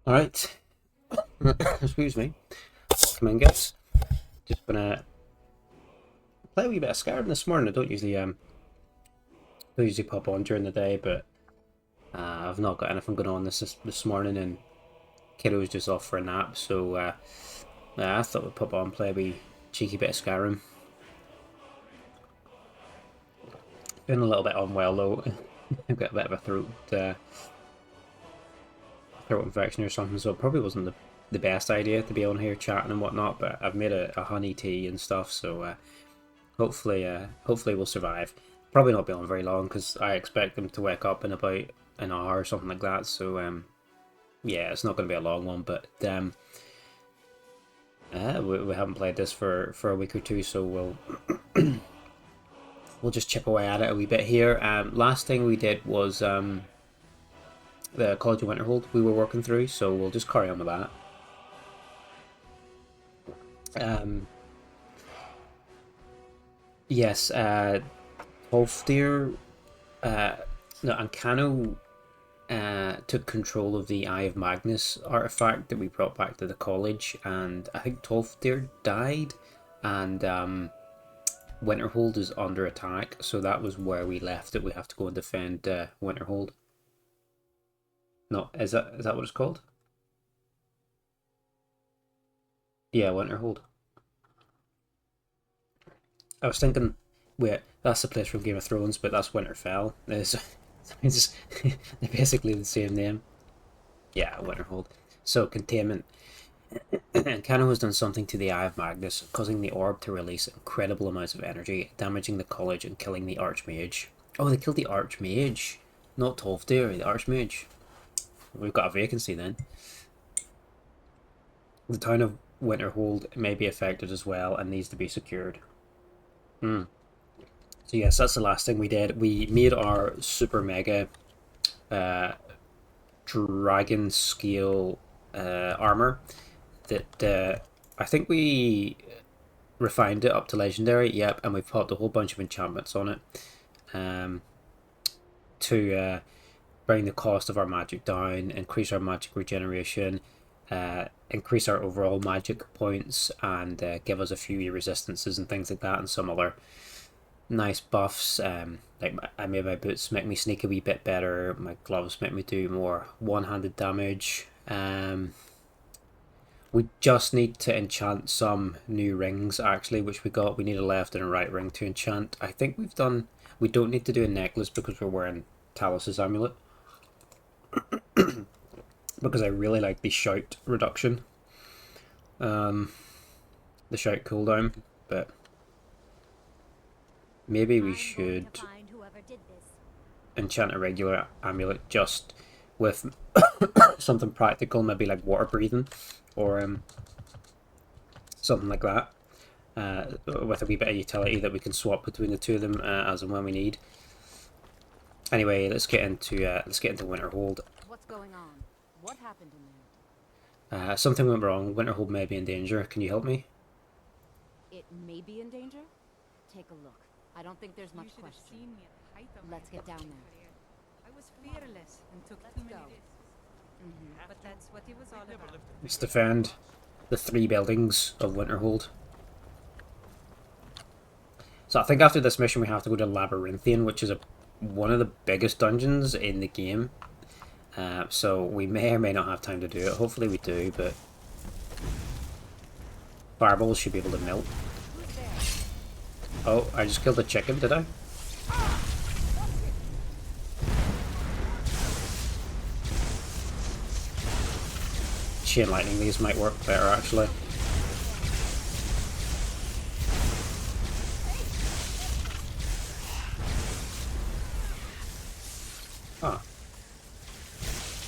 Alright, excuse me. Come in, guys. Just gonna play a wee bit of Skyrim this morning. I don't usually pop on during the day, but I've not got anything going on this morning, and kiddo's just off for a nap, so I thought we'd pop on and play a wee cheeky bit of Skyrim. Feeling a little bit unwell though. I've got a bit of a throat infection or something, so it probably wasn't the best idea to be on here chatting and whatnot. But I've made a honey tea and stuff, so hopefully we'll survive. Probably not be on very long because I expect them to wake up in about an hour or something like that. So yeah, it's not going to be a long one. But we haven't played this for a week or two, so we'll just chip away at it a wee bit here. Last thing we did was the College of Winterhold we were working through, so we'll just carry on with that. Yes, Tolfdir, no, Ancano took control of the Eye of Magnus artifact that we brought back to the college, and I think Tolfdir died, and Winterhold is under attack, so that was where we left it. We have to go and defend Winterhold. No, is that what it's called? Yeah, Winterhold. I was thinking, wait, that's the place from Game of Thrones, but that's Winterfell. It's they're basically the same name. Yeah, Winterhold. So, containment. Ancano has done something to the Eye of Magnus, causing the orb to release incredible amounts of energy, damaging the college and killing the Archmage. Oh, they killed the Archmage, not Tolfdir, the Archmage. We've got a vacancy then. The town of Winterhold may be affected as well and needs to be secured. So yes, that's the last thing we did. We made our super mega dragon scale armor that I think we refined it up to legendary. Yep, and we've popped a whole bunch of enchantments on it to bring the cost of our magic down, increase our magic regeneration, increase our overall magic points, and give us a few resistances and things like that, and some other nice buffs. Like I made my boots make me sneak a wee bit better. My gloves make me do more one-handed damage. We just need to enchant some new rings actually, which we got. We need a left and a right ring to enchant. I think we've done. We don't need to do a necklace because we're wearing Talus's amulet. Because I really like the shout reduction, the shout cooldown, but maybe we should enchant a regular amulet just with something practical, maybe like water breathing or something like that, with a wee bit of utility that we can swap between the two of them as and when we need. Anyway, let's get into Winterhold. What's going on? What happened in there? Something went wrong. Winterhold may be in danger. Can you help me? It may be in danger? Take a look. I don't think there's much question. Let's get down there. I was fearless and took too many risks. But that's what it was all about. Let's defend the 3 buildings of Winterhold. So I think after this mission we have to go to Labyrinthian, which is one of the biggest dungeons in the game. So we may or may not have time to do it. Hopefully we do, but fireballs should be able to melt. Oh, I just killed a chicken, did I? Chain lightning these might work better actually. Ah.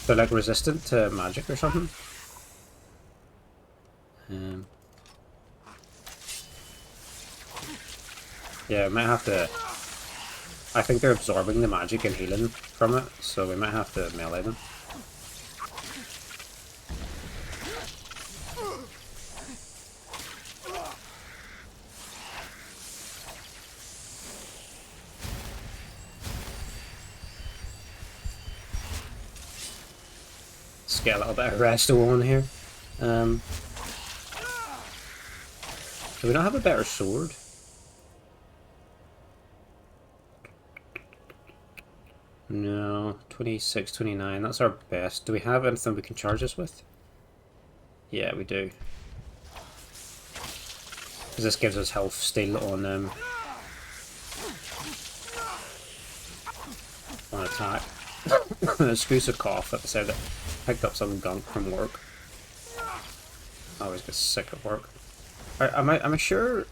They're like resistant to magic or something. Yeah, we might have to. I think they're absorbing the magic and healing from it, so we might have to melee them. get a little bit of resto on here. Do we not have a better sword? No, 26, 29, that's our best. Do we have anything we can charge us with? Yeah, we do. Because this gives us health steal on attack. Excuse a cough, like I said, I picked up some gunk from work. I always get sick at work. Am I sure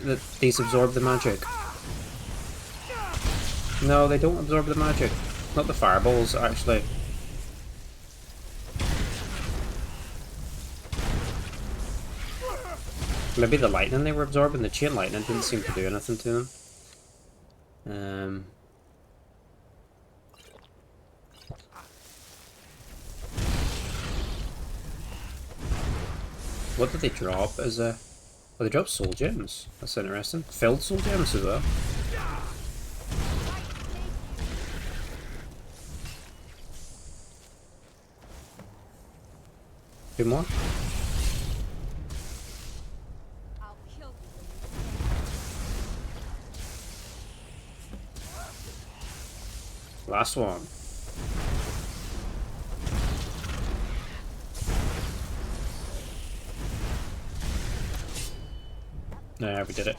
that these absorb the magic? No, they don't absorb the magic. Not the fireballs, actually. Maybe the lightning they were absorbing. The chain lightning didn't seem to do anything to them. What did they drop as a... Oh, they dropped soul gems. That's interesting. Filled soul gems as well. Two more? Last one. Yeah, we did it.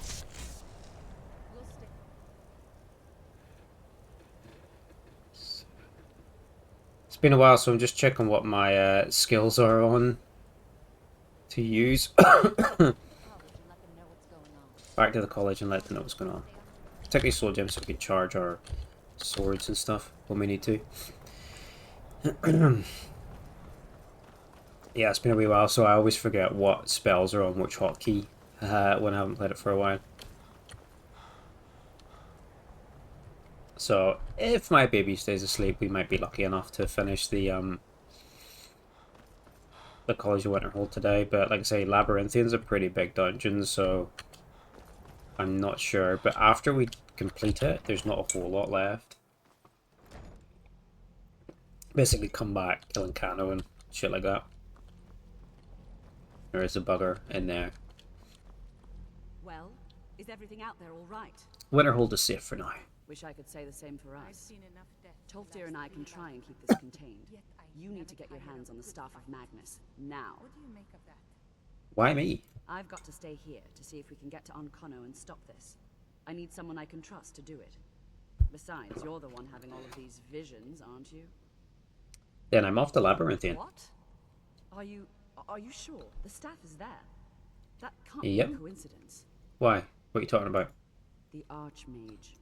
It's been a while, so I'm just checking what my skills are on to use. Back to the college and let them know what's going on. Particularly soul gems so we can charge our swords and stuff when we need to. Yeah, it's been a wee while, so I always forget what spells are on which hotkey when I haven't played it for a while. So, if my baby stays asleep, we might be lucky enough to finish the College of Winterhold today. But like I say, Labyrinthian's a pretty big dungeon, so I'm not sure. But after we complete it, there's not a whole lot left. Basically, come back, kill Ancano and shit like that. There is a bugger in there. Well, is everything out there all right? Winterhold is safe for now. Wish I could say the same for I've us. seen enough death. Tolfdir and I can try and keep this contained. You need to get your hands on the Staff of Magnus, now. What do you make of that? Why me? I've got to stay here to see if we can get to Ancano and stop this. I need someone I can trust to do it. Besides, you're the one having all of these visions, aren't you? Then I'm off to Labyrinthian. What? Are you sure? The staff is there. That can't Yep. be a coincidence. Why? What are you talking about? The Archmage.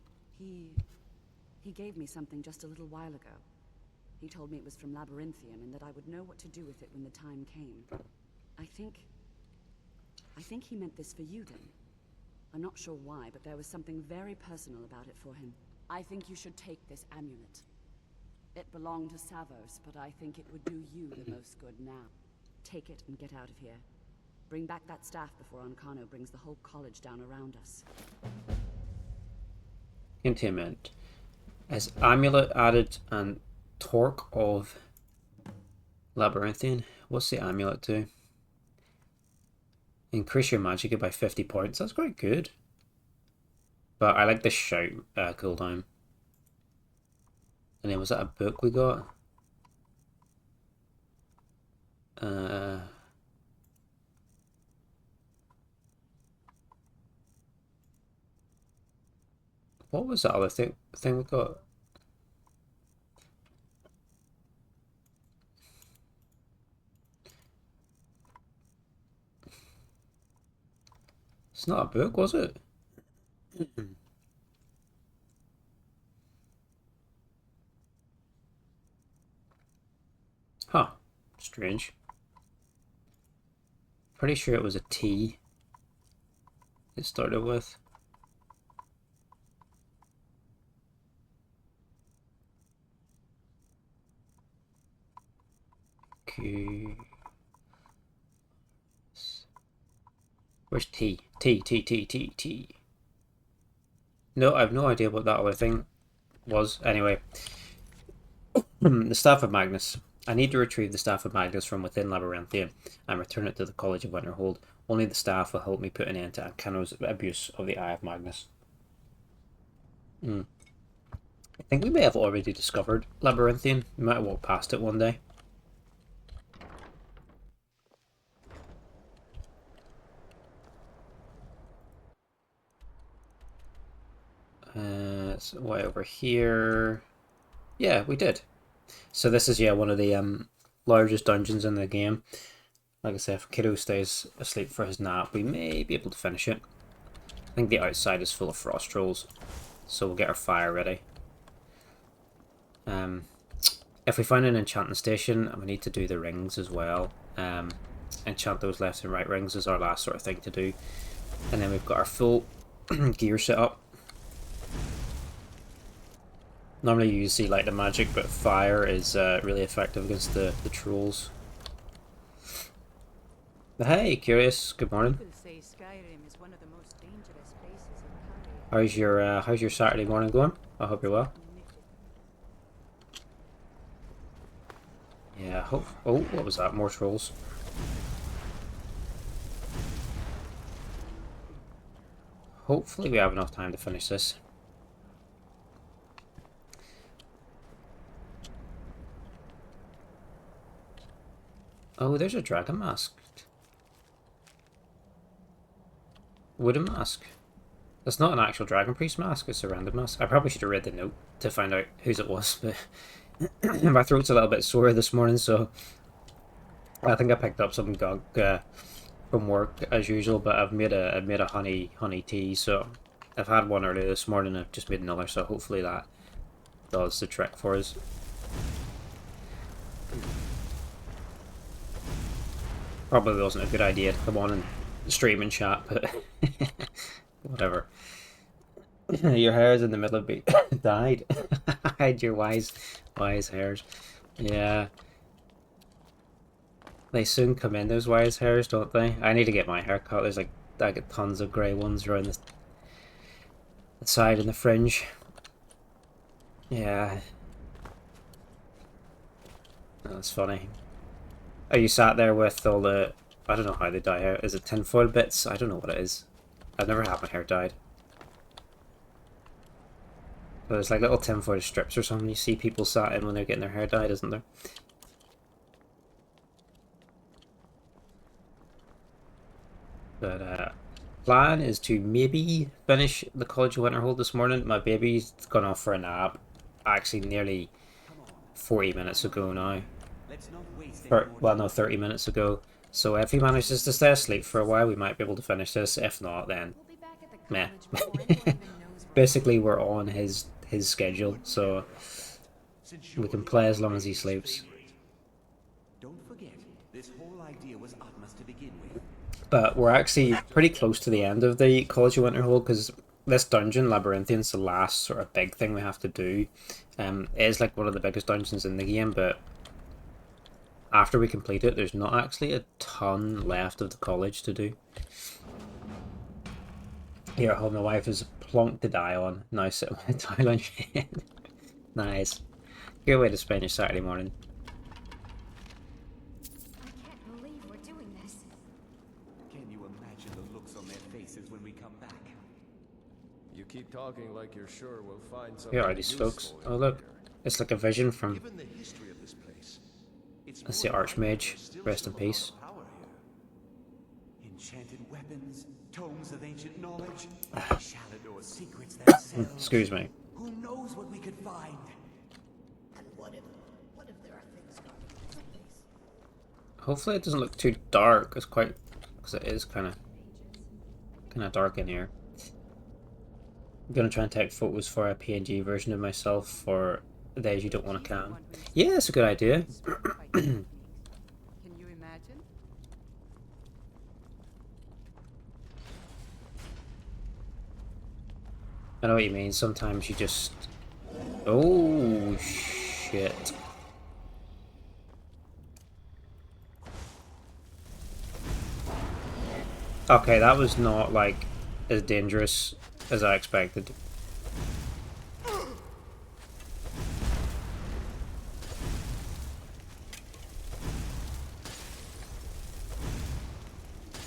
He gave me something just a little while ago. He told me it was from Labyrinthian and that I would know what to do with it when the time came. I think he meant this for you, then. I'm not sure why, but there was something very personal about it for him. I think you should take this amulet. It belonged to Savos, but I think it would do you the most good now. Take it and get out of here. Bring back that staff before Ancano brings the whole college down around us. Containment. As amulet added and torque of Labyrinthian. What's the amulet do? Increase your magic by 50 points. That's quite good. But I like the shout cooldown. And then was that a book we got? What was that other thing we got? It's not a book, was it? Huh. Strange. Pretty sure it was a T it started with. Q. Where's T? T. No, I have no idea what that other thing was. Anyway, the Staff of Magnus. I need to retrieve the Staff of Magnus from within Labyrinthian and return it to the College of Winterhold. Only the staff will help me put an end to Ancano's abuse of the Eye of Magnus. I think we may have already discovered Labyrinthian. We might have walked past it one day. So way over here. Yeah, we did. So this is, yeah, one of the largest dungeons in the game. Like I said, if Kiddo stays asleep for his nap, we may be able to finish it. I think the outside is full of frost trolls, so we'll get our fire ready. If we find an enchanting station, we need to do the rings as well. Enchant those left and right rings is our last sort of thing to do. And then we've got our full gear set up. Normally you see like the magic, but fire is really effective against the trolls. Hey, Curious. Good morning. People say Skyrim is one of the most dangerous places in Kyrie. How's your Saturday morning going? I hope you're well. Yeah. Oh, what was that? More trolls. Hopefully we have enough time to finish this. Oh, there's a dragon mask. Wooden mask. That's not an actual dragon priest mask, it's a random mask. I probably should have read the note to find out whose it was, but my throat's a little bit sore this morning, so I think I picked up some gunk from work as usual, but I've made a honey tea, so I've had one earlier this morning, I've just made another, so hopefully that does the trick for us. Probably wasn't a good idea to come on and stream and chat, but whatever. Your hair's in the middle of being dyed. Hide your wise hairs. Yeah. They soon come in, those wise hairs, don't they? I need to get my hair cut. There's like, I get tons of grey ones around the side and the fringe. Yeah. That's funny. Are you sat there with all the... I don't know how they dye out. Is it tinfoil bits? I don't know what it is. I've never had my hair dyed. But there's like little tinfoil strips or something you see people sat in when they're getting their hair dyed, isn't there? But plan is to maybe finish the College of Winterhold this morning. My baby's gone off for a nap. Actually nearly 40 minutes ago now. Well, no, 30 minutes ago. So if he manages to stay asleep for a while, we might be able to finish this. If not, then meh. Basically, we're on his schedule, so we can play as long as he sleeps. Don't forget, this whole idea was Atmas to begin with. But we're actually pretty close to the end of the College of Winterhold, because this dungeon, Labyrinthian's the last sort of big thing we have to do. It is like one of the biggest dungeons in the game, but after we complete it, there's not actually a ton left of the college to do. Here at home, my wife is plonk to die on. Now sit with a towel on your head. Nice. Good way to spend your Saturday morning. I can't believe we're doing this. Can you imagine the looks on their faces when we come back? You keep talking like you're sure we'll find something. Here are these folks. Oh look, it's like a vision from... Given the history of this place, That's the Archmage. Rest in peace. Enchanted weapons, tomes of ancient knowledge, Shalador's secrets themselves. Excuse me. Who knows what we could find? And what if there are things guarding this place? Hopefully it doesn't look too dark. It's quite... because it is kind of dark in here. I'm going to try and take photos for a PNG version of myself for the days you don't want to cam. Yeah, that's a good idea. Can you imagine? I know what you mean. Sometimes you just... Oh, shit. Okay, that was not, like, as dangerous as I expected.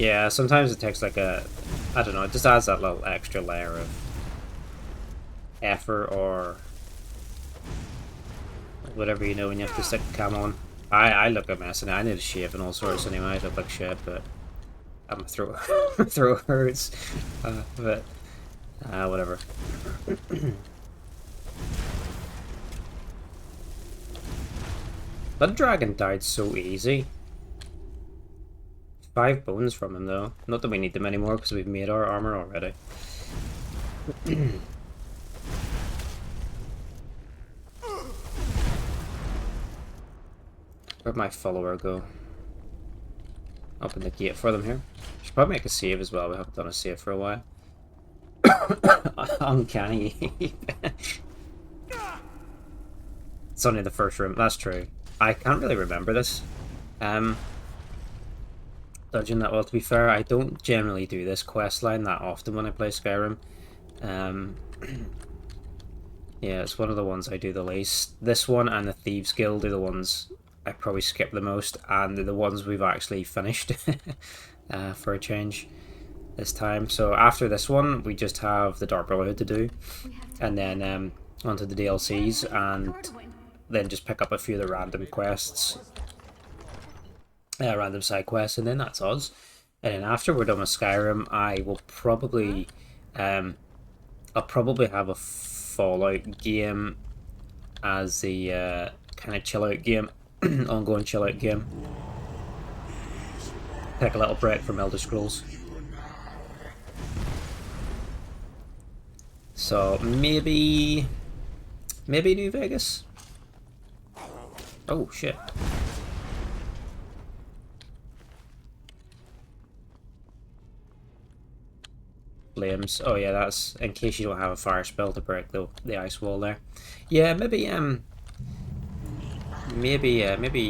Yeah, sometimes it takes like a, I don't know, it just adds that little extra layer of effort or whatever, you know, when you have to stick the cam on. I look a mess and I need a shave and all sorts anyway. I look like shit, but my throat, my throat hurts. But whatever. That dragon died so easy. 5 bones from him though. Not that we need them anymore because we've made our armor already. Where'd my follower go? Open the gate for them here. Should probably make a save as well. We haven't done a save for a while. Uncanny. It's only the first room. That's true. I can't really remember this dungeon that well. To be fair, I don't generally do this quest line that often when I play Skyrim. Yeah, it's one of the ones I do the least. This one and the Thieves Guild are the ones I probably skip the most, and they're the ones we've actually finished for a change this time. So after this one, we just have the Dark Brotherhood to do, and then onto the DLCs, and then just pick up a few of the random quests, random side quests, and then that's us. And then after we're done with Skyrim, I will probably, I'll probably have a Fallout game as the kind of chill out game, ongoing chill out game. Take a little break from Elder Scrolls. So maybe New Vegas. Oh shit. Flames. Oh yeah, that's in case you don't have a fire spell to break the ice wall there. Yeah, maybe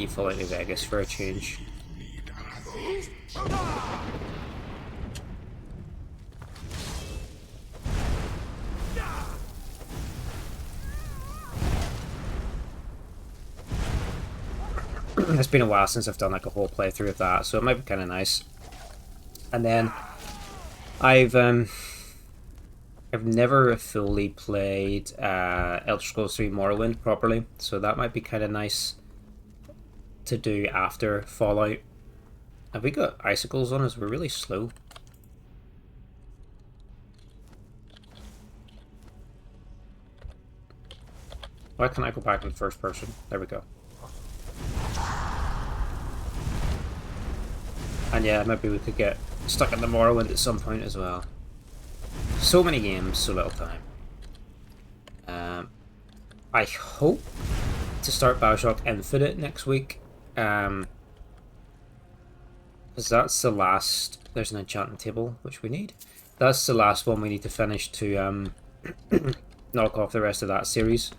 Fallout New Vegas for a change. It's been a while since I've done like a whole playthrough of that, so it might be kind of nice. And then I've never fully played Elder Scrolls 3 Morrowind properly, so that might be kind of nice to do after Fallout. Have we got icicles on us? We're really slow. Why can't I go back in the first person? There we go. And yeah, maybe we could get stuck in the Morrowind at some point as well. So many games, so little time. I hope to start Bioshock Infinite next week. Because that's the last... There's an enchanting table, which we need. That's the last one we need to finish to knock off the rest of that series.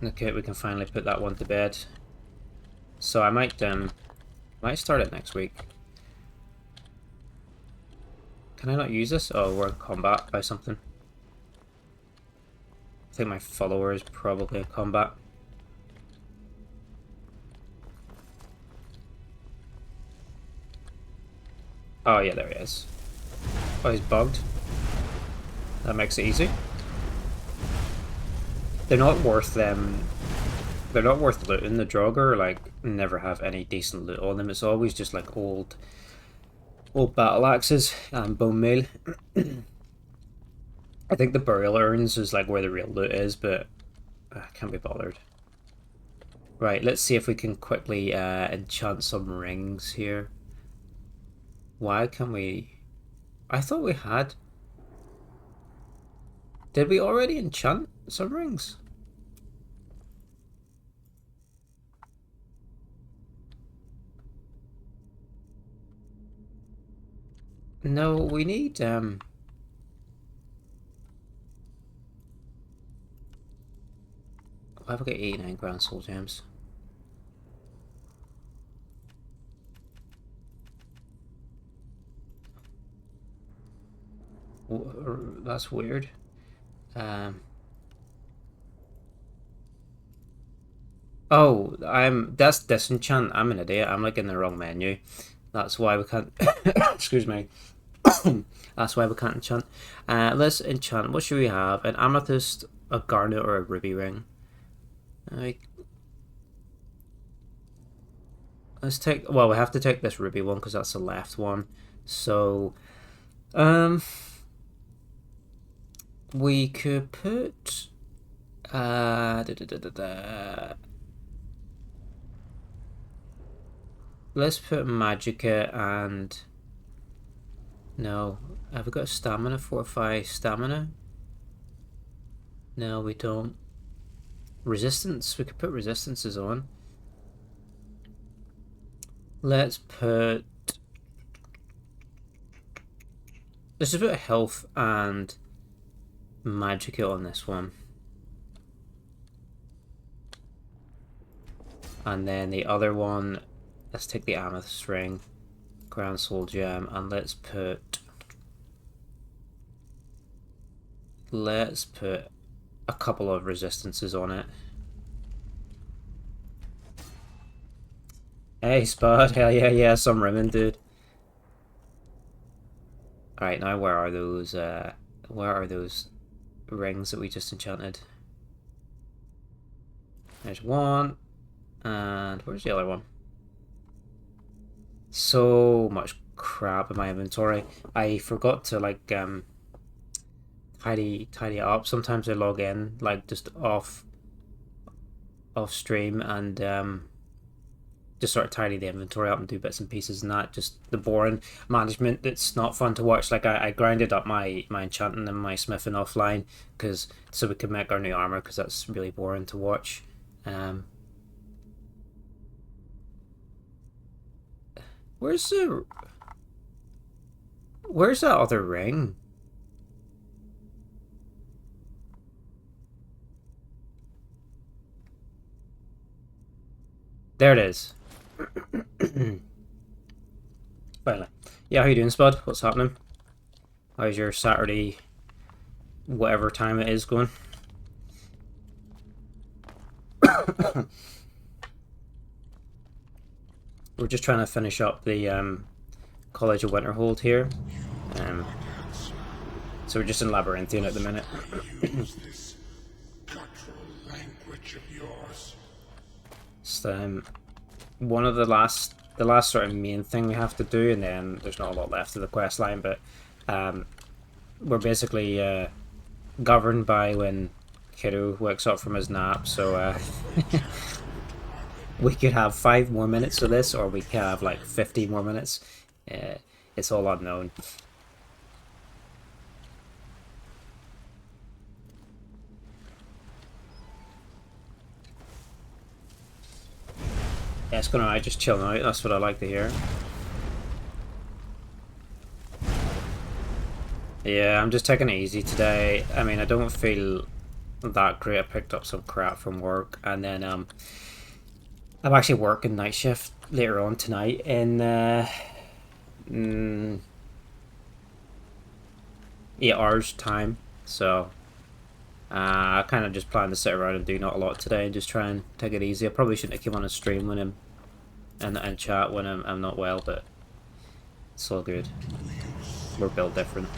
Okay, we can finally put that one to bed. So I might start it next week. Can I not use this? Oh, we're in combat by something. I think my follower is probably in combat. Oh yeah, there he is. Oh, he's bugged. That makes it easy. They're not worth them. They're not worth looting. The Draugr like never have any decent loot on them. It's always just like old battle axes and bone meal. I think the burial urns is like where the real loot is, but I can't be bothered. Right, let's see if we can quickly enchant some rings here. Why can't we? I thought we had. Did we already enchant some rings? No, we need Why have I got 89 grand soul gems? That's weird. Oh, that's disenchant. I'm an idiot. I'm like in the wrong menu. That's why we can't. Excuse me. That's why we can't enchant. Let's enchant. What should we have? An amethyst, a garnet, or a ruby ring? Let's take. Well, we have to take this ruby one because that's the left one. So, we could put. Let's put Magicka and... No. Have we got stamina? Fortify stamina? No, we don't. Resistance? We could put resistances on. Let's put... Let's just put health and Magicka on this one. And then the other one... Let's take the amethyst ring, grand soul gem, and let's put a couple of resistances on it. Hey Spud, hell yeah, some rimming, dude. Alright, now where are those rings that we just enchanted? There's one, and where's the other one? So much crap in my inventory. I forgot to like tidy it up. Sometimes I log in like just off stream and just sort of tidy the inventory up and do bits and pieces and that. Just the boring management that's not fun to watch. Like I grinded up my enchanting and my smithing offline because so we could make our new armor because that's really boring to watch. Where's that other ring? There it is. Finally. Yeah, how you doing, Spud? What's happening? How's your Saturday, whatever time it is, going? We're just trying to finish up the College of Winterhold here. So we're just in Labyrinthian at the minute. It's one of the last sort of main thing we have to do, and then there's not a lot left of the quest line, but we're basically governed by when Kiddo wakes up from his nap, so we could have 5 more minutes of this, or we could have like 50 more minutes. It's all unknown. Yeah, it's going alright, just chilling out. That's what I like to hear. Yeah, I'm just taking it easy today. I mean, I don't feel that great. I picked up some crap from work, and then I'm actually working night shift later on tonight in 8 hours time, so I kind of just plan to sit around and do not a lot today and just try and take it easy. I probably shouldn't have come on a stream when I'm and chat when I'm not well, but it's all good. We're built different.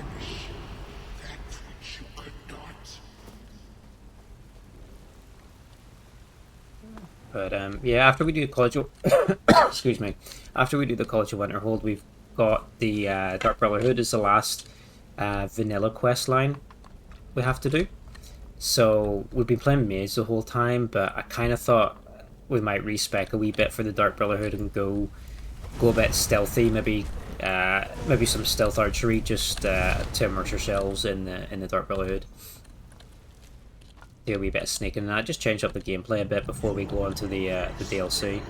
But yeah, after we do the College of excuse me, after we do the College of Winterhold, we've got the Dark Brotherhood is the last vanilla quest line we have to do. So we've been playing Maze the whole time, but I kind of thought we might respec a wee bit for the Dark Brotherhood and go a bit stealthy, maybe some stealth archery, just to immerse ourselves in the Dark Brotherhood. Do a wee bit of sneaking and that, just change up the gameplay a bit before we go on to the DLC.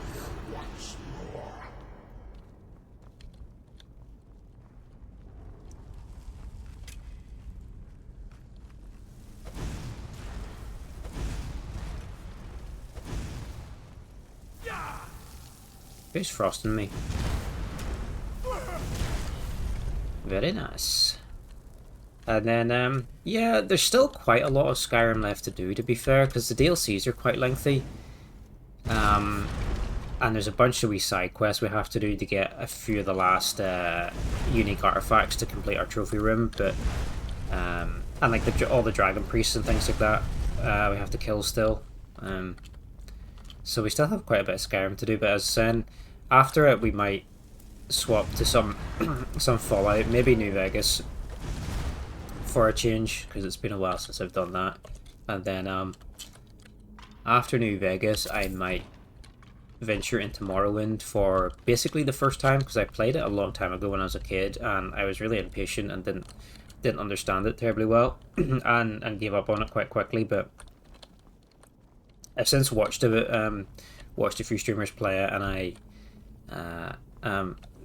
Who's frosting me? Very nice. And then, yeah, there's still quite a lot of Skyrim left to do, to be fair, because the DLCs are quite lengthy. And there's a bunch of wee side quests we have to do to get a few of the last unique artifacts to complete our trophy room, but and like all the dragon priests and things like that we have to kill still. So we still have quite a bit of Skyrim to do, but as I said, after it we might swap to some Fallout, maybe New Vegas for a change, because it's been a while since I've done that. And then after New Vegas I might venture into Morrowind for basically the first time, because I played it a long time ago when I was a kid and I was really impatient and didn't understand it terribly well and gave up on it quite quickly. But I've since watched a few streamers play it, and I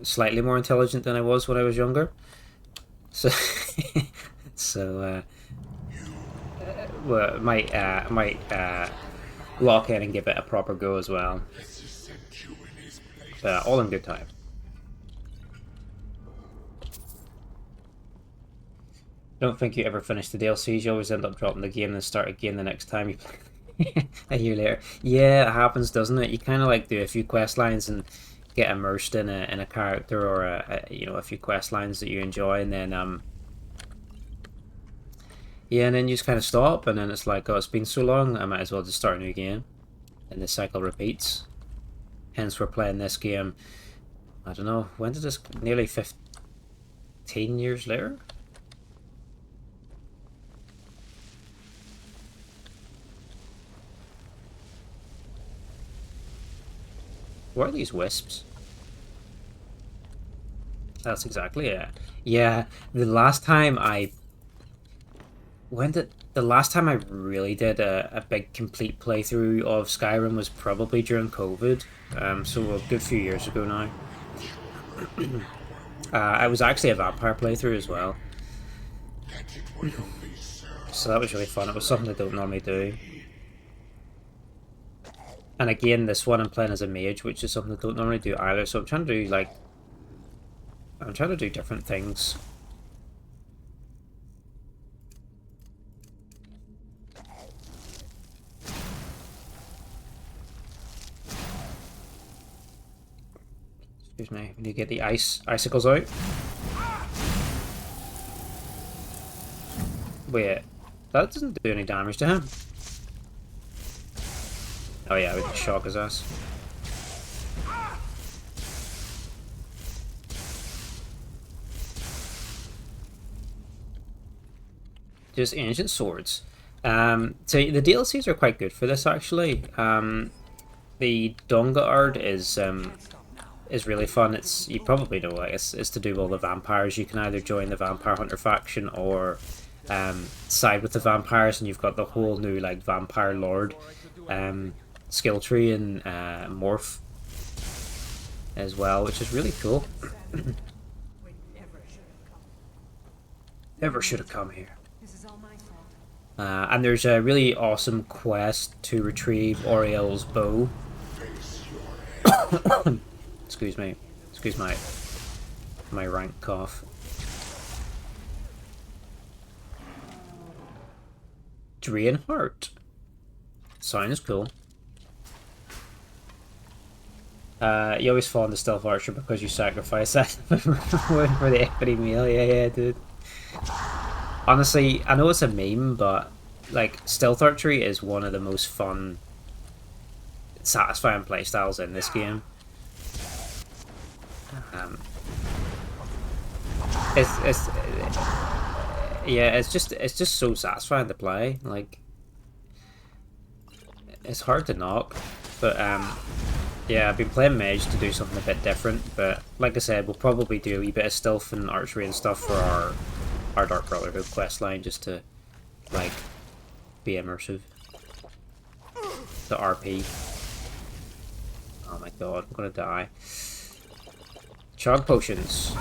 slightly more intelligent than I was when I was younger. So well, might lock in and give it a proper go as well. All in good time. Don't think you ever finish the DLCs. You always end up dropping the game and then start again the next time you play. A year later. Yeah, it happens, doesn't it? You kind of like do a few quest lines and get immersed in a character or a few quest lines that you enjoy, and then yeah, and then you just kind of stop, and then it's like, oh, it's been so long, I might as well just start a new game, and the cycle repeats. Hence, we're playing this game. I don't know, when did this? Nearly 15 years later. What are these wisps? That's exactly it. Yeah, the last time I really did a big complete playthrough of Skyrim was probably during COVID, so a good few years ago now. I was actually a vampire playthrough as well, so that was really fun. It was something I don't normally do. And again, this one I'm playing as a mage, which is something I don't normally do either, so I'm trying to do different things. Excuse me, we need to get the icicles out. Wait, that doesn't do any damage to him. Oh yeah, we can shock his ass. Just ancient swords. So the DLCs are quite good for this actually. The Dawnguard is really fun. It's, you probably know, like it's to do with all the vampires. You can either join the vampire hunter faction or side with the vampires, and you've got the whole new like vampire lord skill tree and morph as well, which is really cool. Never should have come here. And there's a really awesome quest to retrieve Oriel's bow. Excuse me. Excuse my rank cough. Draenheart. Sounds cool. You always fall into Stealth Archer because you sacrifice that for the equity meal. Yeah, dude. Honestly, I know it's a meme, but like Stealth Archery is one of the most fun, satisfying playstyles in this game. It's just so satisfying to play. Like, it's hard to knock, but yeah, I've been playing Mage to do something a bit different, but like I said, we'll probably do a wee bit of stealth and archery and stuff for our Dark Brotherhood questline, just to like be immersive. The RP. Oh my god, I'm gonna die. Chug potions.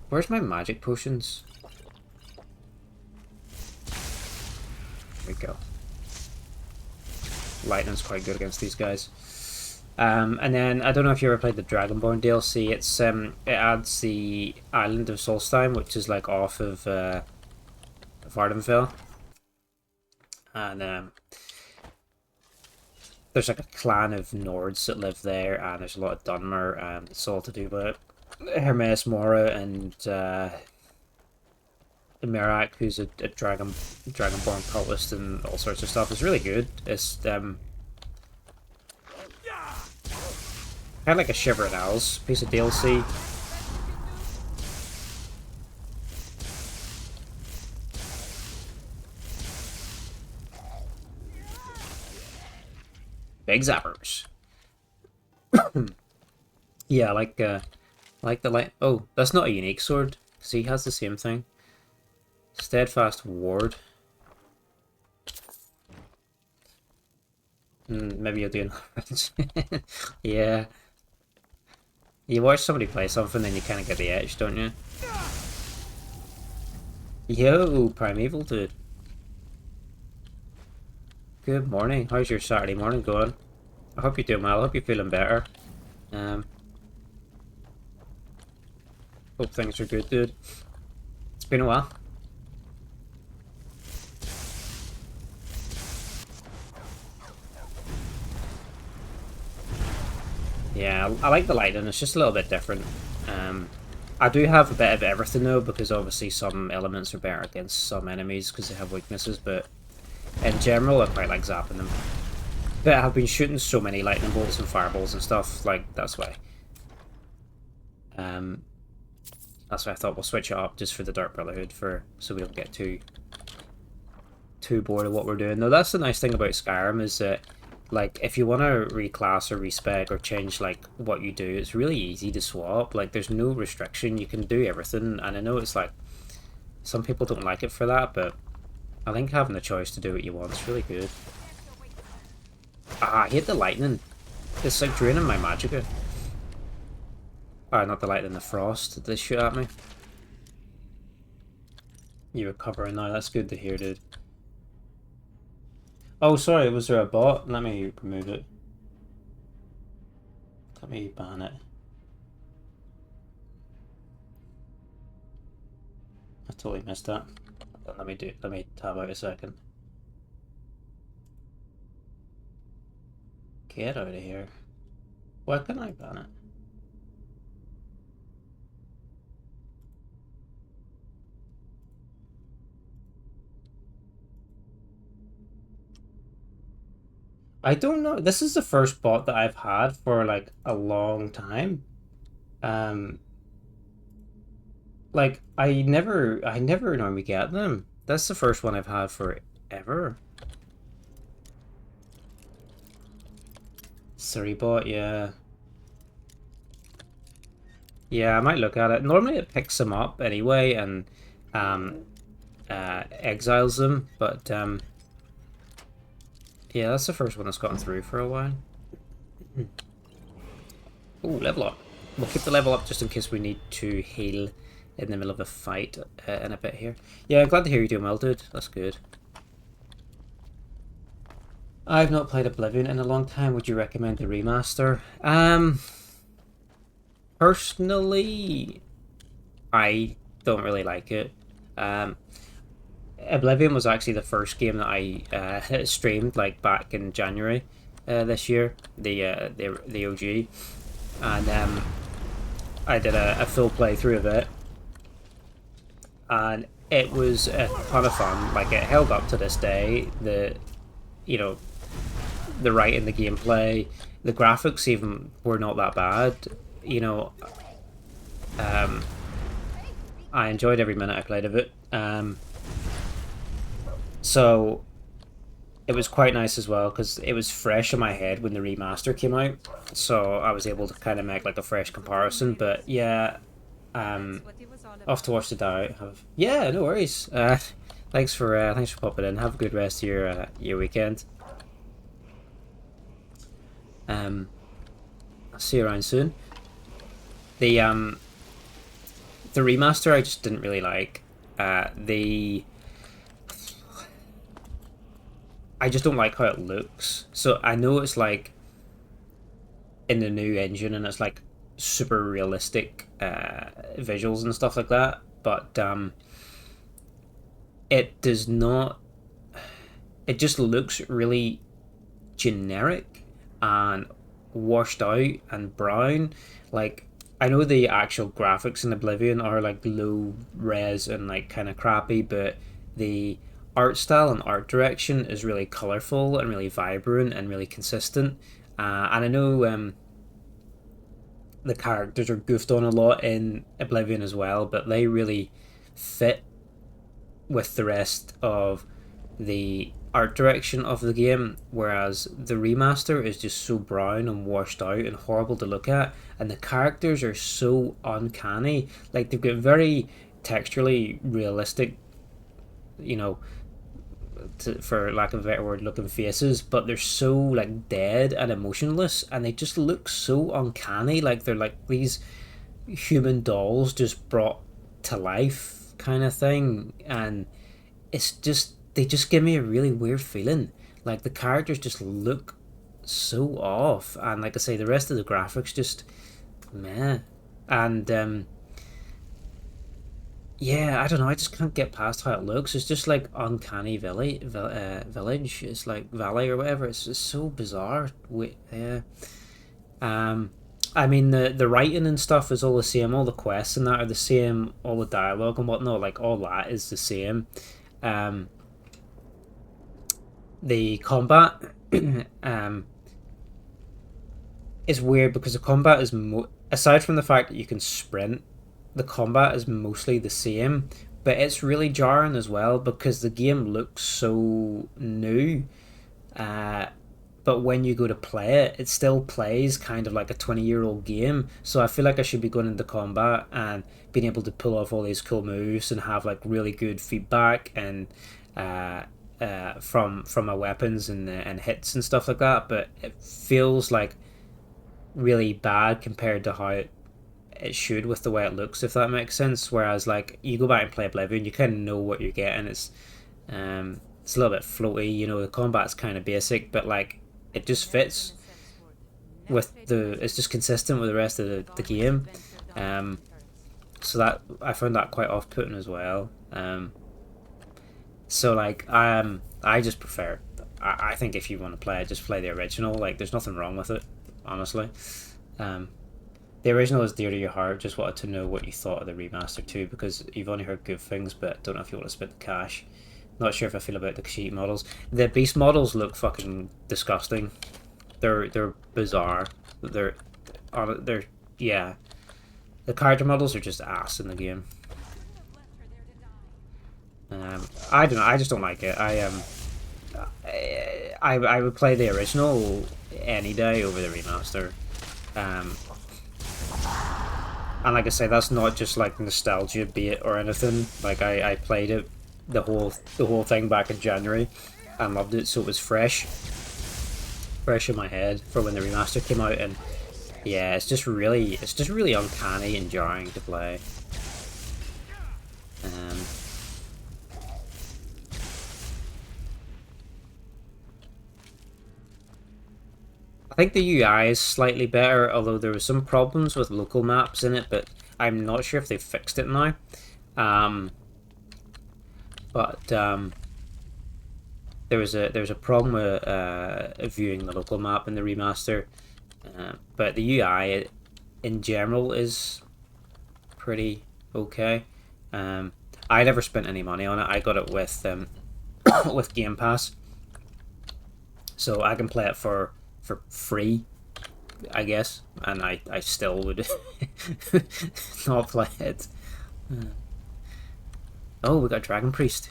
Where's my magic potions? There we go. Lightning's quite good against these guys. And then, I don't know if you ever played the Dragonborn DLC, it's it adds the island of Solstheim, which is like off of Vardenfell. And there's like a clan of Nords that live there, and there's a lot of Dunmer, and it's all to do with Hermes Mora and Merak, who's a dragonborn cultist and all sorts of stuff. It's really good. It's kind of like a Shivering Owls piece of DLC. Big zappers. Yeah, I like the light. Oh, that's not a unique sword, because he has the same thing. Steadfast Ward. Maybe you'll do another. Yeah. You watch somebody play something, then you kind of get the edge, don't you? Yo, Primeval dude. Good morning. How's your Saturday morning going? I hope you're doing well. I hope you're feeling better. Hope things are good, dude. It's been a while. Yeah, I like the lighting. It's just a little bit different. I do have a bit of everything though, because obviously some elements are better against some enemies because they have weaknesses, but in general I quite like zapping them. But I've been shooting so many lightning bolts and fireballs and stuff, like that's why. That's why I thought we'll switch it up just for the Dark Brotherhood, so we don't get too bored of what we're doing. Though that's the nice thing about Skyrim, is that like if you want to reclass or respec or change like what you do, it's really easy to swap. Like there's no restriction, you can do everything. And I know it's like some people don't like it for that, but I think having the choice to do what you want is really good. I hate the lightning. It's like draining my magicka. Not the lightning, the frost that they shoot at me. You're recovering now, that's good to hear, dude. Oh, sorry, was there a bot? Let me remove it. Let me ban it. I totally missed that. Let me tab out a second. Get out of here. Why couldn't I ban it? I don't know. This is the first bot that I've had for like a long time. Like I never normally get them. That's the first one I've had forever. Sorry bot, yeah. Yeah, I might look at it. Normally it picks them up anyway and exiles them, but yeah, that's the first one that's gotten through for a while. Oh, level up. We'll keep the level up just in case we need to heal in the middle of a fight in a bit here. Yeah, I'm glad to hear you're doing well, dude. That's good. I've not played Oblivion in a long time. Would you recommend the remaster? Personally, I don't really like it. Oblivion was actually the first game that I streamed like back in January this year, the OG, and I did a full playthrough of it, and it was a ton of fun. Like it held up to this day. The writing, the gameplay, the graphics even were not that bad. I enjoyed every minute I played of it. So it was quite nice as well because it was fresh in my head when the remaster came out, so I was able to kind of make like a fresh comparison. But yeah, off to watch the die. Yeah, no worries. Thanks for popping in. Have a good rest of your weekend. I'll see you around soon. The remaster I just didn't really like. I just don't like how it looks. So I know it's like in the new engine and it's like super realistic visuals and stuff like that, but it does not. It just looks really generic. and washed out and brown. Like, I know the actual graphics in Oblivion are like low res and like kind of crappy, but the art style and art direction is really colorful and really vibrant and really consistent. And I know the characters are goofed on a lot in Oblivion as well, but they really fit with the rest of the art direction of the game, whereas the remaster is just so brown and washed out and horrible to look at, and the characters are so uncanny. Like, they've got very texturally realistic, you know, for lack of a better word, looking faces, but they're so like dead and emotionless, and they just look so uncanny. Like, they're like these human dolls just brought to life kind of thing, and it's just, they just give me a really weird feeling. Like, the characters just look so off, and like I say, the rest of the graphics just meh. And yeah, I don't know. I just can't get past how it looks. It's just like uncanny village. It's like valley or whatever. It's just so bizarre. Yeah. I mean, the writing and stuff is all the same. All the quests and that are the same. All the dialogue and whatnot, like all that is the same. The combat is weird because the combat is aside from the fact that you can sprint, the combat is mostly the same, but it's really jarring as well because the game looks so new. But when you go to play it, it still plays kind of like a 20-year-old game. So I feel like I should be going into combat and being able to pull off all these cool moves and have like really good feedback and from my weapons and hits and stuff like that. But it feels like really bad compared to how it should with the way it looks, if that makes sense. Whereas like you go back and play Oblivion, you kind of know what you're getting. It's a little bit floaty, you know. The combat's kind of basic, but like it just fits with it's just consistent with the rest of the game. So that I found that quite off-putting as well. So like I just prefer, I think if you want to play it, just play the original. Like, there's nothing wrong with it, honestly. The original is dear to your heart. Just wanted to know what you thought of the remaster too, because you've only heard good things, but don't know if you want to split the cash. Not sure if I feel about the cheat models. The beast models look fucking disgusting. They're bizarre. They're yeah. The character models are just ass in the game. I don't know. I just don't like it. I would play the original any day over the remaster. And like I say, that's not just like nostalgia bait or anything. Like, I played it the whole thing back in January and loved it, so it was fresh in my head for when the remaster came out. And yeah, it's just really uncanny and jarring to play. I think the UI is slightly better, although there were some problems with local maps in it, but I'm not sure if they've fixed it now. There was a problem with viewing the local map in the remaster, but the UI in general is pretty okay. I never spent any money on it. I got it with with Game Pass, so I can play it for free, I guess, and I still would not play it. Oh, we got Dragon Priest.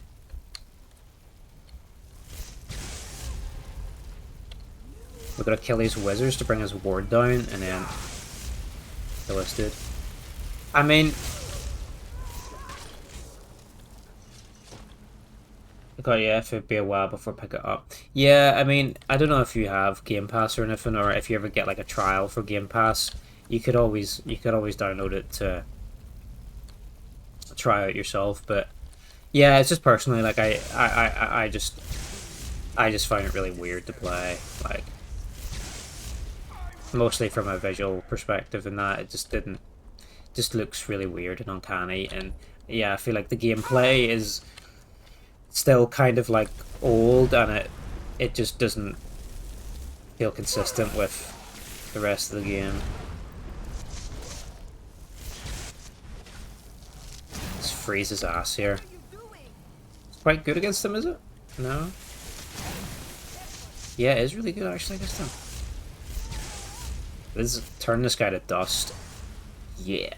We're gonna kill these wizards to bring his ward down, and then kill this dude. I mean, okay, yeah, if it'd be a while before I pick it up. Yeah, I mean, I don't know if you have Game Pass or anything, or if you ever get like a trial for Game Pass, you could always download it to try out yourself. But yeah, it's just personally, like, I just find it really weird to play, like, mostly from a visual perspective, and that it just looks really weird and uncanny. And yeah, I feel like the gameplay is still kind of like old, and it just doesn't feel consistent with the rest of the game. Just freeze his ass here. It's quite good against him, is it? No? Yeah, it is really good actually against him. This is turn this guy to dust. Yeah.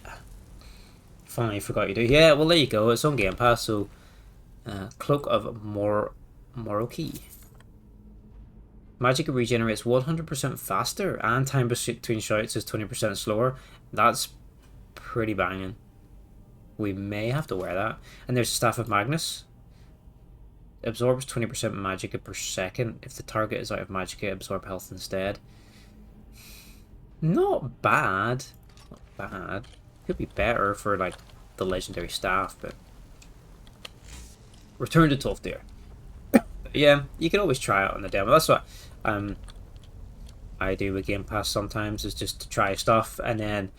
Finally forgot you do. Yeah, well there you go. It's on Game Pass, so Cloak of Moroki. Magic regenerates 100% faster and time between shouts is 20% slower. That's pretty banging. We may have to wear that. And there's Staff of Magnus. Absorbs 20% magicka per second. If the target is out of magicka, absorb health instead. Not bad. Not bad. Could be better for like the legendary staff, but return to Tolfdir. Yeah, you can always try it on the demo. That's what I do with Game Pass sometimes, is just to try stuff, and then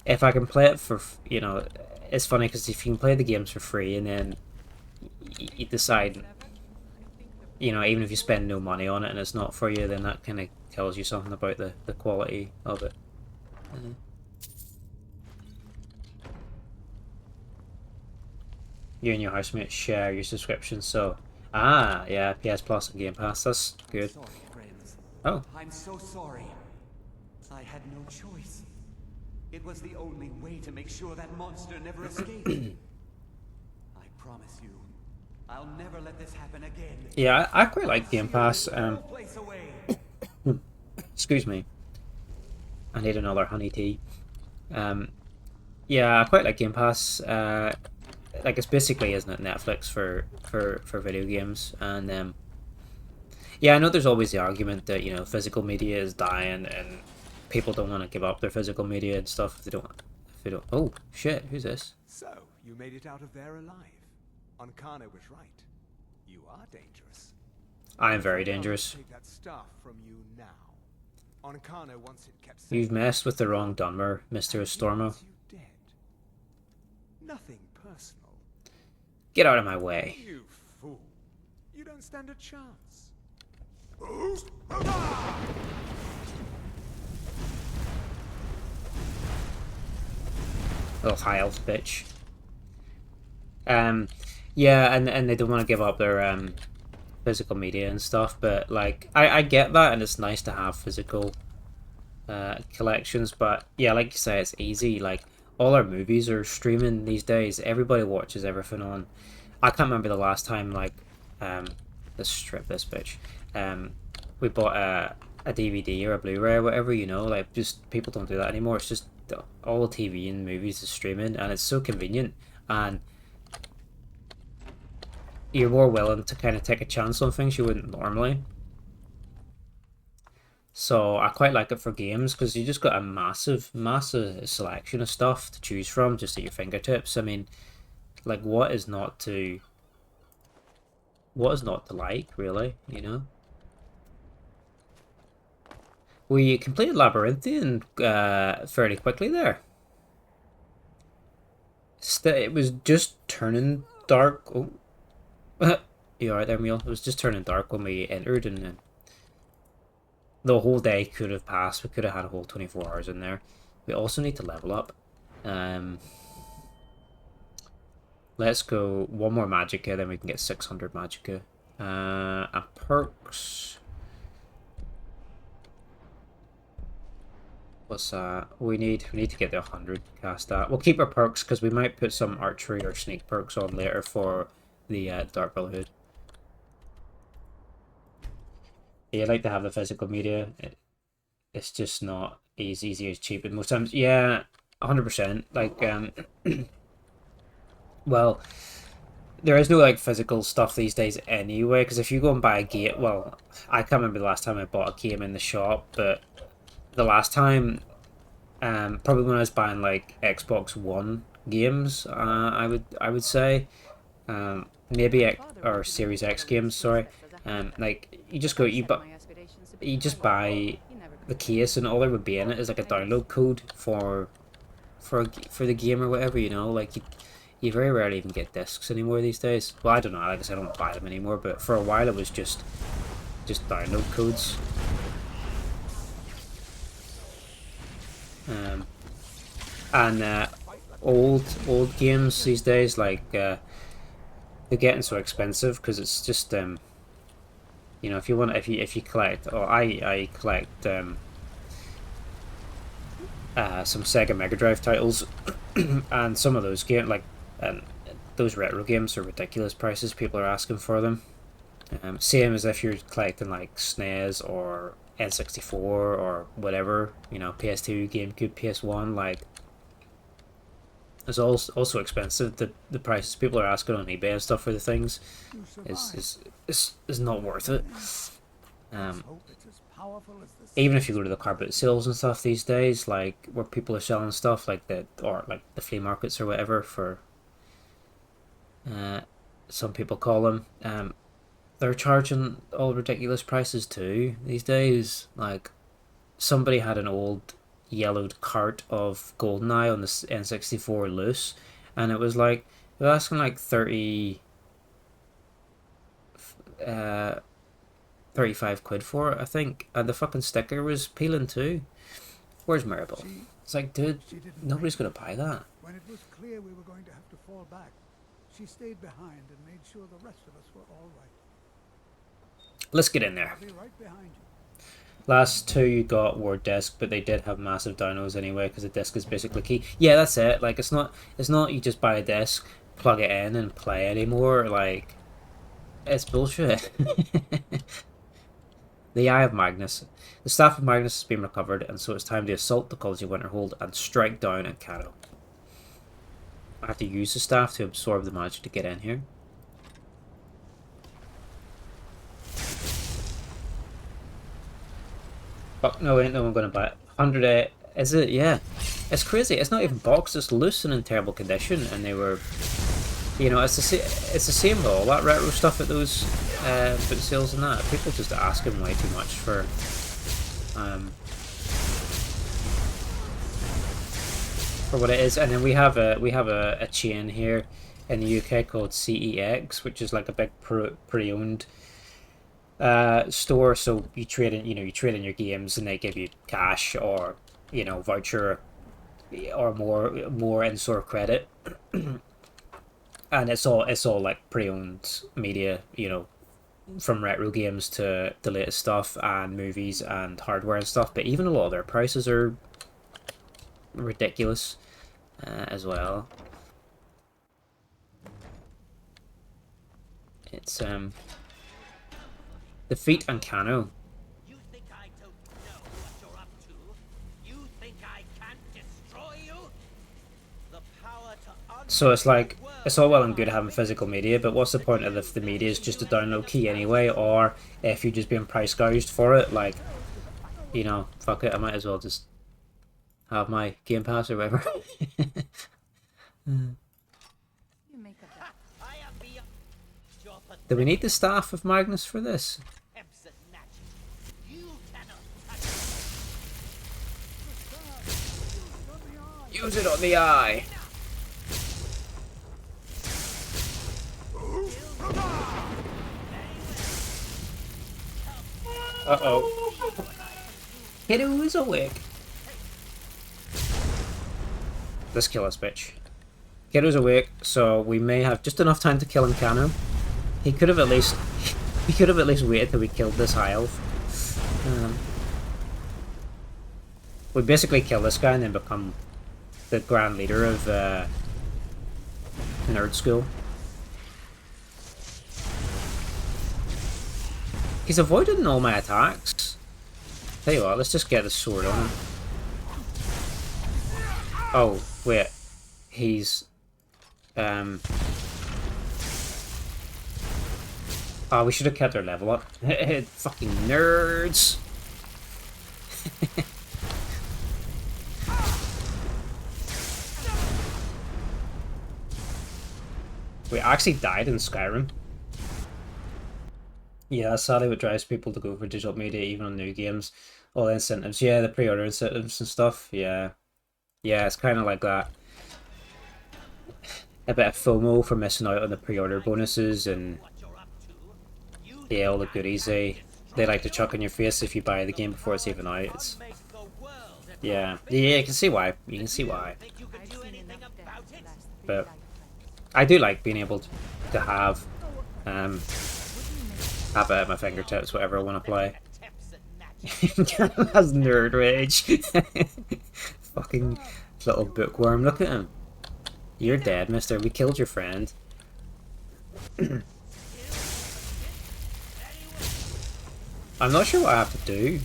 if I can play it for, you know, it's funny because if you can play the games for free and then you decide, you know, even if you spend no money on it and it's not for you, then that kind of tells you something about the quality of it. You and your housemate share your subscription, so yeah, PS Plus and Game Pass, that's good. Sorry, friends. Oh. I'm so sorry. I had no choice. It was the only way to make sure that monster never escaped. I promise you, I'll never let this happen again. Yeah, I quite like Game Pass. Place away. Excuse me. I need another honey tea. Yeah, I quite like Game Pass. Like, it's basically, isn't it, Netflix for video games, and yeah, I know there's always the argument that, you know, physical media is dying and people don't want to give up their physical media and stuff if they don't. Oh shit, who's this? So you made it out of there alive. Ancano was right. You are dangerous. I am very dangerous. Take that stuff from you now. Ancano wants it kept safe. You've messed with the wrong Dunmer, Mr. Stormo. You dead. Nothing personal. Get out of my way. You fool. You don't stand a chance. Little high elf bitch. Yeah, and they don't want to give up their physical media and stuff, but like I get that, and it's nice to have physical collections, but yeah, like you say, it's easy. Like, all our movies are streaming these days. Everybody watches everything on. I can't remember the last time, like, let's strip this bitch. We bought a DVD or a Blu-ray or whatever, you know, like, just people don't do that anymore. It's just all the TV and movies is streaming, and it's so convenient, and you're more willing to kind of take a chance on things you wouldn't normally. So I quite like it for games because you just got a massive selection of stuff to choose from just at your fingertips. I mean, like, what is not to like, really, you know? We completed Labyrinthian fairly quickly there. It was just turning dark. Oh, you alright there, Meal? It was just turning dark when we entered, and then the whole day could have passed. We could have had a whole 24 hours in there. We also need to level up. Let's go one more magicka, then we can get 600 magicka. And perks. What's that? We need to get the 100 cast at. We'll keep our perks because we might put some archery or sneak perks on later for the Dark Brotherhood. Yeah, I like to have the physical media. It's just not as easy as cheap, and most times, yeah, 100%. Like, well, there is no like physical stuff these days anyway. Because if you go and buy a game, well, I can't remember the last time I bought a game in the shop, but the last time, probably when I was buying like Xbox One games, I would say, maybe or Series X games, sorry. Like, you just go, you just buy the case, and all there would be in it is like a download code for the game or whatever, you know. Like, you very rarely even get discs anymore these days. Well, I don't know, I guess I don't buy them anymore, but for a while it was just download codes. And old games these days, like they're getting so expensive because it's just you know, if you collect, or I collect some Sega Mega Drive titles, and some of those games, like, those retro games are ridiculous prices people are asking for them. Same as if you're collecting like SNES or N64 or whatever, you know, PS2, GameCube, PS1, like, it's also expensive. The prices people are asking on eBay and stuff for the things is not worth it. Even if you go to the carpet sales and stuff these days, like where people are selling stuff like that, or like the flea markets or whatever, for some people call them, they're charging all ridiculous prices too these days. Like, somebody had an old yellowed cart of GoldenEye on the N64 loose, and it was like, they were asking like 35 quid for it, I think, and the fucking sticker was peeling too. Where's Maribel? It's like, dude, nobody's gonna buy that. When it was clear we were going to have to fall back, she stayed behind and made sure the rest of us were all right. Let's get in there. I'll be right behind you. Last two you got were disc, but they did have massive downloads anyway, because the disc is basically key. Yeah, that's it. Like, it's not you just buy a disc, plug it in, and play anymore. Like, it's bullshit. The Eye of Magnus. The Staff of Magnus has been recovered, and so it's time to assault the College of Winterhold and strike down Ancano. I have to use the staff to absorb the magic to get in here. Fuck no, ain't no one gonna buy it. 100, is it? Yeah. It's crazy. It's not even boxed, it's loose and in terrible condition, and they were, you know, it's the same with all that retro stuff at those boot sales and that. People just asking way too much for what it is. And then we have a chain here in the UK called CEX, which is like a big pre-owned store. So you trade in your games, and they give you cash or, you know, voucher or more in-store credit. And it's all like pre-owned media, you know, from retro games to the latest stuff and movies and hardware and stuff. But even a lot of their prices are ridiculous as well. It's defeat Ancano. You think I don't know what you're up to? You think I can't destroy you? The power to So it's like, it's all well and good having physical media, but what's the point of if the media is just a download key anyway, or if you're just being price gouged for it? Like, you know, fuck it, I might as well just have my Game Pass or whatever. Do we need the Staff of Magnus for this? Use it on the eye. Uh-oh. Kiddo is awake. Let's kill this bitch. Kiddo's awake, so we may have just enough time to kill Ancano. He could have at least waited till we killed this high elf. We basically kill this guy and then become the grand leader of Nerd School. He's avoiding all my attacks. Tell you what, let's just get a sword on him. Oh, wait. He's... Oh, we should have kept our level up. Fucking nerds! We actually died in Skyrim. Yeah, that's sadly what drives people to go for digital media, even on new games. All the incentives, yeah, the pre-order incentives and stuff, yeah. Yeah, it's kind of like that. A bit of FOMO for missing out on the pre-order bonuses and... yeah, all the goodies they like to chuck in your face if you buy the game before it's even out. Yeah, yeah, you can see why. You can see why. Think you can do anything about it? But I do like being able to have have it at my fingertips, whatever I want to play. Has nerd rage. Fucking little bookworm. Look at him. You're dead, mister. We killed your friend. I'm not sure what I have to do.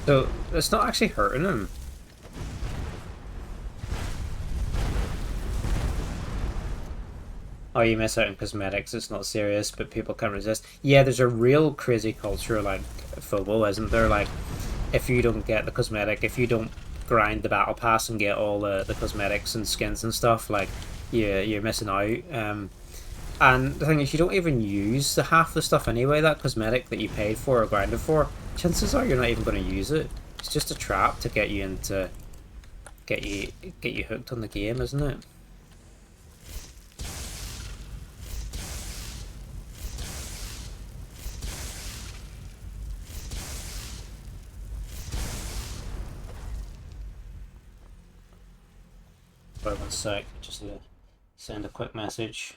So, it's not actually hurting him. Oh, you miss out on cosmetics, it's not serious, but people can resist. Yeah, there's a real crazy culture like FOMO, isn't there? Like, if you don't get the cosmetic, if you don't grind the battle pass and get all the cosmetics and skins and stuff, like, yeah, you're missing out. And the thing is, you don't even use the half the stuff anyway, that cosmetic that you paid for or grinded for. Chances are you're not even going to use it. It's just a trap to get you into... Get you hooked on the game, isn't it? Wait 1 sec, just to send a quick message.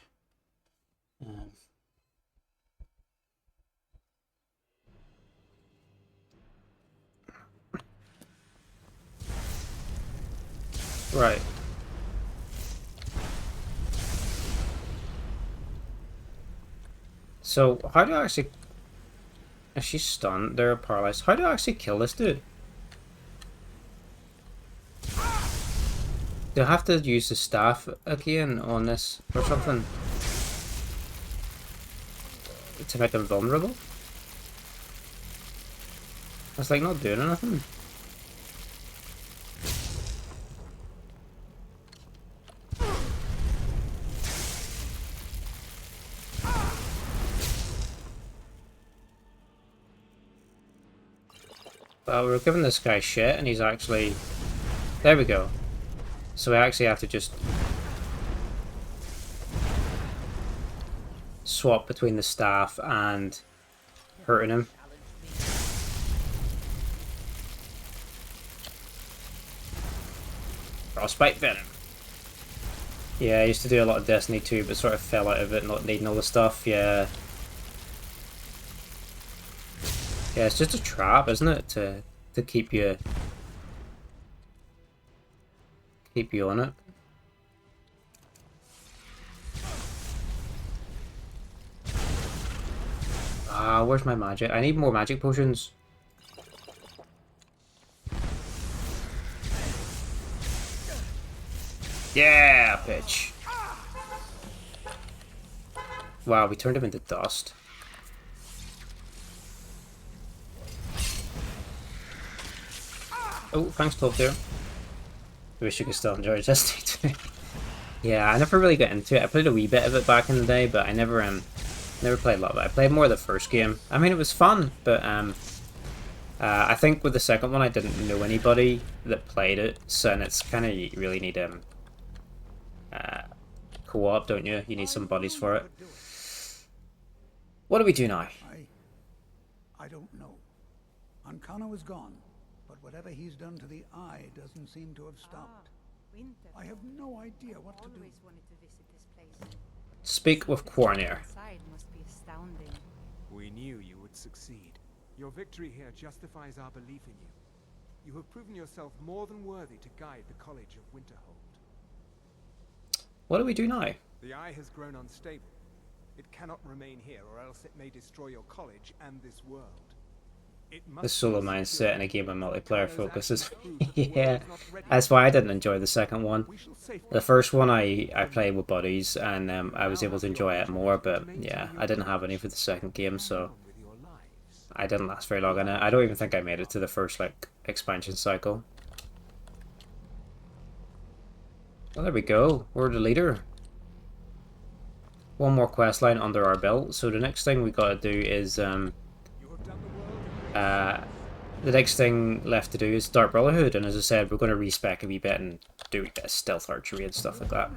Right. So, how do I actually... Is she stunned? They're paralyzed. How do I actually kill this dude? Do I have to use the staff again on this or something? To make him vulnerable? It's like not doing anything. Well, we're giving this guy shit and he's actually... There we go. So we actually have to just swap between the staff and hurting him. Frostbite Venom. Yeah, I used to do a lot of Destiny 2, but sort of fell out of it, not needing all the stuff, yeah. Yeah, it's just a trap, isn't it? To keep you on it. Ah, where's my magic? I need more magic potions. Yeah, bitch. Wow, we turned him into dust. Oh, thanks, Top there. Wish you could still enjoy Destiny 2. Yeah, I never really got into it. I played a wee bit of it back in the day, but I never played a lot of it. I played more of the first game. I mean, it was fun, but I think with the second one, I didn't know anybody that played it, so and it's kind of, you really need co-op, don't you? You need some buddies for it. What do we do now? I don't know. Ancano is gone, but whatever he's done to the eye doesn't seem to have stopped. I have no idea what to do. Always wanted to visit this place. Speak with Quarnier. Inside must be astounding. We knew you would succeed. Your victory here justifies our belief in you. You have proven yourself more than worthy to guide the College of Winterhold. What do we do now? The eye has grown unstable. It cannot remain here, or else it may destroy your college and this world. The solo mindset in a game of multiplayer focuses. Yeah, that's why I didn't enjoy the second one. The first one I played with buddies and I was able to enjoy it more, but yeah, I didn't have any for the second game, so I didn't last very long on it. I don't even think I made it to the first like expansion cycle. Well, there we go. We're the leader. One more quest line under our belt. So the next thing we gotta do is the next thing left to do is Dark Brotherhood, and as I said, we're going to respec a wee bit and do a wee bit of stealth archery and stuff like that.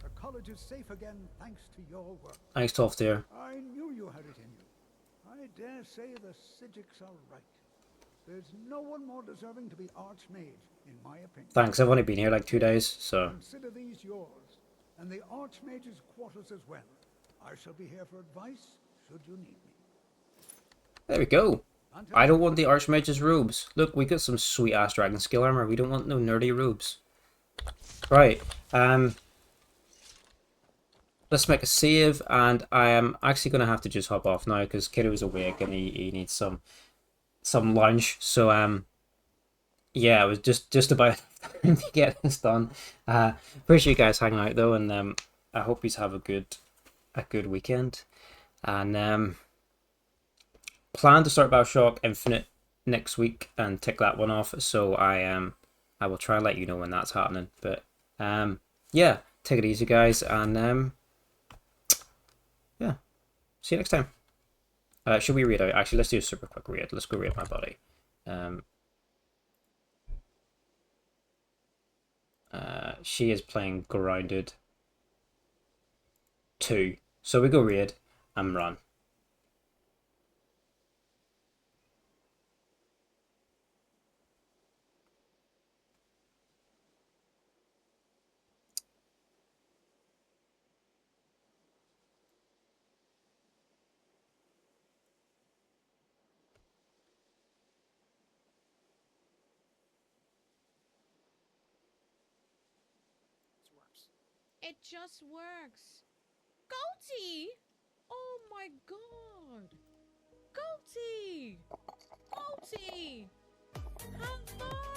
The college is safe again thanks to your work. Thanks, Toff, dear. I knew you had it in you. I dare say the Sijiks are right. There's no one more deserving to be Archmage, in my opinion. Thanks, I've only been here like 2 days, so... Consider these yours, and the Archmage's quarters as well. I shall be here for advice, should you need me. There we go. I don't want the Archmage's robes. Look, we got some sweet-ass dragon scale armor. We don't want no nerdy robes. Right, let's make a save, and I am actually going to have to just hop off now, because Kiddo's awake and he needs some lunch. So, yeah, it was just about time to get this done. Appreciate you guys hanging out, though, and I hope you have a good weekend. And, plan to start Bioshock Infinite next week and tick that one off, so I will try and let you know when that's happening. But yeah, take it easy, guys, and yeah, see you next time. Should we read out? Actually, let's do a super quick read. Let's go read my body. She is playing Grounded 2, so we go read and run. It just works. Gaulty! Oh my god! Gaulty! Gaulty! Hello!